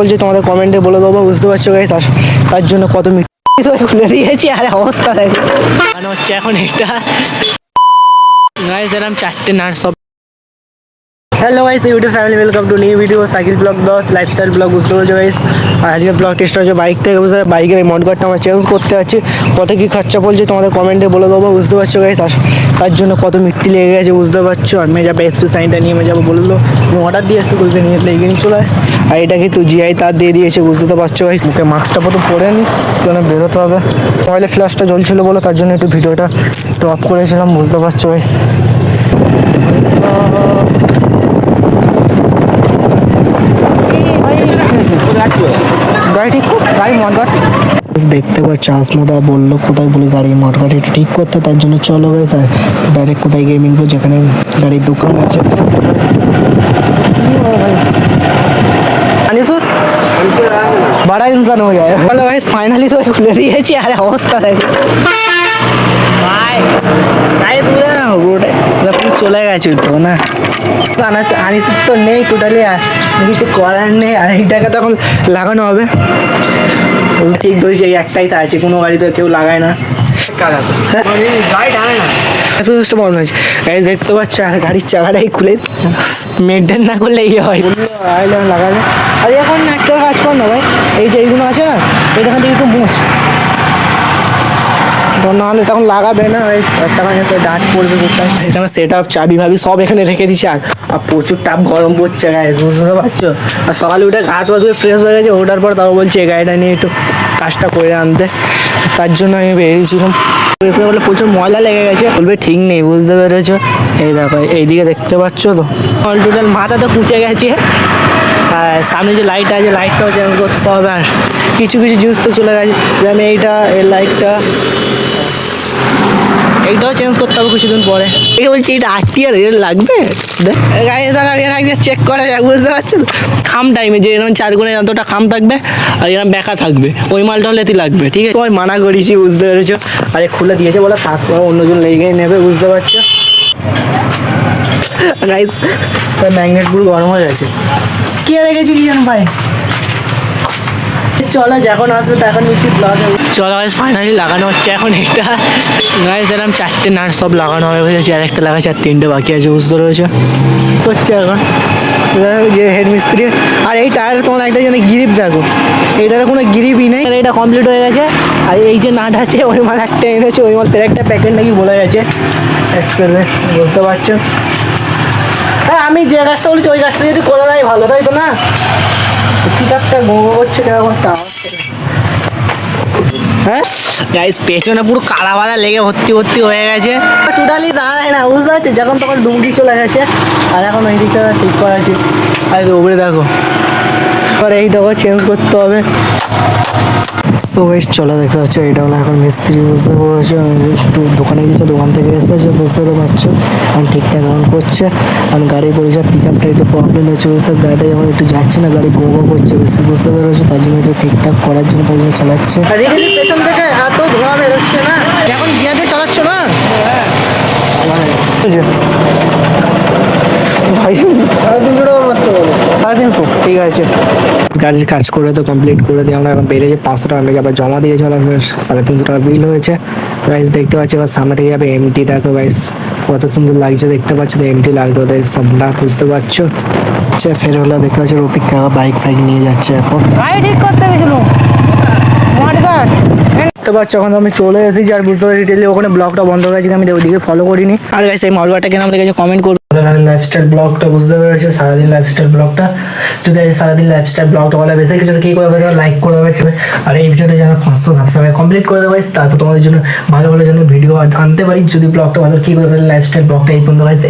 বলছে তোমাদের কমেন্টে বলে দেবো, বুঝতে পারছো গাইস। তার জন্য কত মিষ্টি তো খুলে দিয়েছি। আর অবস্থা দেখো মানে হচ্ছে এখন এটা গাইস এরকম চারটে নাচ সব। Hello guys, YouTube family, welcome to new video cycle blog 10 lifestyle blog. বুঝতে পারছো গাইস, আজকে ব্লগ টেস্ট হচ্ছে বাইক থেকে। বুঝতে বাইকের এই মডগার্ডটা আমার চেঞ্জ করতে হচ্ছে। কত কী খরচা বলছে তোমাদের কমেন্টে বলে দেবো, বুঝতে পারছো গাইস। আর তার জন্য কত মিট্টি লেগে গেছে বুঝতে পারছো। আর মেয়ে যাবে এসপি সাইনটা নিয়ে মেয়ে যাবো বলে দিলো, অর্ডার দিয়ে এসছে তুলতে নিয়ে লেগে নিয়ে চলে। আর এটা কিন্তু জিআই তার দিয়ে দিয়েছে, বুঝতে তো পারছো গাইস। মুখে মাস্কটা প্রথম পরে নি, কেন বেরোতে হবে। মোবাইলে ফ্ল্যাশটা জ্বলছিলো বলে তার জন্য একটু ভিডিওটা টপ করেছিলাম, বুঝতে পারছো গাইস। গাড়ি ঠিক গাড়ি মডগার্ড দেখতে পাচ্ছি। আসমোদা বললো কোথায় বলে গাড়ি মডগার্ড একটু ঠিক করতে, তার জন্য চলো গেছে স্যার ডাইরেক্ট কোথায় গেমিং বো, যেখানে গাড়ির দোকান আছে। बड़ा इंसान हो गया है। चलो भाई फाइनली तो खुले दिएছি। আর অবস্থা দেখো ভাই, গাড়ি তুলে না রোডে পুরো চলে গেছে তো না। আনিস তো নেই টোটালি, আর কিছু করার নেই। আর এইটাকে তখন লাগানো হবে। ঠিক ধরেছি, এই একটাই তো আছে, কোনো গাড়ি তো কেউ লাগায় না। দেখতে পাচ্ছ, আর গাড়ির চাকাটাই খুলে মেনটেন না করলে ইয়ে হয় লাগাবে। আর এখন একটা কাজ কর না ভাই, এই যে এইগুলো আছে না, এইখান থেকে একটু মুছ, নাহলে তখন লাগাবে না। ওই একটা ডাঁট পড়বে কোথায়। এখানে সেট আপ চাবি ভাবি সব এখানে রেখে দিচ্ছে। আর প্রচুর টাপ গরম পড়ছে গায়ে, বুঝতে পারছো। আর সকালে উঠে গা হাত ধুয়ে ফ্রেশ হয়ে গেছে, ওঠার পর তাও বলছে এই গাড়িটা নিয়ে একটু কাজটা করে আনতে। তার জন্য আমি বেরিয়েছিলাম। বলে প্রচুর ময়লা লেগে গেছে, বলবে ঠিক নেই, বুঝতে পেরেছো। এই দেখো এইদিকে দেখতে পাচ্ছ তো, অল টোটাল মাথা তো কুচে গেছে। আর সামনে যে লাইট আছে, লাইটটাও চেঞ্জ করতে হবে। আর কিছু কিছু জিনিস তো চলে গেছে, যেমন এইটা, এই লাইটটা, এইটাও চেঞ্জ করতে হবে কিছুদিন পরে। এই বলছি এটা 8 আর রেল লাগবে, গাড়ি চেক করা যাক, বুঝতে পারছো। খাম টাইমে যে এরকম 4 গুণে যতটা খাম থাকবে আর এরকম ব্যাকা থাকবে, ওই মালটা হলেই লাগবে, ঠিক আছে। তোমায় মানা করেছি, বুঝতে পেরেছো। আরে খুলে দিয়েছে বলে থাক, অন্যজন লেগে নেবে, বুঝতে পারছো গাইস। ম্যাগনেট পুরো গরম হয়ে গেছে। কে রেখেছি কি জানো ভাই। চলো যখন আসবে তখন নিশ্চিত লাগানো। চলো গাইস ফাইনালি লাগানো হচ্ছে এখন এটা। গাইস এরকম 4টে নাট সব লাগানো হবে, বুঝেছি। আর একটা লাগাচ্ছে, আর 3টে বাকি আছে, বুঝতে পেরেছো। হচ্ছে এখন যে হেড মিস্ত্রি। আর এই টায়ারে তোমার একটা যেন গ্রিপ দেখো, এইটার কোনো গ্রিপই নেই। এটা কমপ্লিট হয়ে গেছে। আর এই যে নাট আছে, ওই মাল একটা এনেছে, ওই মাল একটা প্যাকেট নাকি বলে গেছে, বুঝতে পারছো। হ্যাঁ, আমি যে কাজটা বলেছি ওই কাজটা যদি করে দেয় ভালো, তাই তো না। পিকআপটা গোগো করছে কেমন একটা আওয়াজ। হ্যাঁ গাইস, পেছনে পুরো কালা বালা লেগে ভর্তি হয়ে গেছে, টোটালি দাঁড়ায় না, বুঝতে পারছি। যখন তখন ডুবকি চলে গেছে। আর এখন ওই দিকটা ঠিক করা আছে। আর উপরে দেখো, এবার এইটাও চেঞ্জ করতে হবে। সো গাইস চলো দেখতে পাচ্ছ, এটা হলো এখন মিস্ত্রি, বুঝতে পারছো। একটু দোকানে গেছে, দোকান থেকে এসেছে, বুঝতে তো পারছো। এখন ঠিকঠাক এখন করছে। আর গাড়ি পরিষেবা পিকআপটা একটু প্রবলেম হচ্ছে, বুঝতে। গাড়িটা যখন একটু যাচ্ছে না, গাড়ি গোগো করছে বেশি, বুঝতে পেরেছো। তার জন্য একটু ঠিকঠাক করার জন্য তার জন্য চালাচ্ছে। পেছন থেকে এত ধোঁয়া বেরোচ্ছে না, এখন গিয়ে দিয়ে চালাচ্ছ না। ভাই 350 ঠিক আছে। গাড়ির কাজ করে তো কমপ্লিট করে দিয়ে আমরা এখন বেরিয়েছি। 500 টাকা মেয়ে আবার জমা দিয়েছে, 350 টাকা বিল হয়েছে। গাইস দেখতে পাচ্ছি, এবার সামনে থেকে যাবে এমটি। দেখো গাইস কত সুন্দর লাগছে, দেখতে পাচ্ছ তো। এমটি লাগবে ওদের সামনে, বুঝতে পারছো। আচ্ছা ফের হলো দেখতে পাচ্ছি, রফিক কাকা বাইক ফাইক নিয়ে যাচ্ছে এখন। গাড়ি ঠিক করতে গেছিল দেখতে পাচ্ছ। এখন আমি চলে এসেছি। আর বুঝতে পারছি ডিটেইলি ওখানে ব্লগটা বন্ধ হয়ে গেছে, আমি ওদিকে ফলো করিনি। আর গাইস এই মডগার্ডটা কেন লেগেছে কমেন্ট করো। লাইফস্টাইল ব্লগটা বুঝতে পেরেছো, সারাদিন লাইফস্টাইল ব্লগটা। যদি সারাদিন লাইফস্টাইল ব্লগটা বলা বেশি কিছু কি করে দেবে, লাইক করে দেবে। আর এই ভিডিওটা যেন 500 সাবস্ক্রাইব কমপ্লিট করে দেবে, তারপর তোমাদের জন্য ভালো ভালো যেন ভিডিও আনতে পারি। যদি ব্লগটা ভালো কি করে লাইফস্টাইল ব্লগটা এই পর্যন্ত গাইস।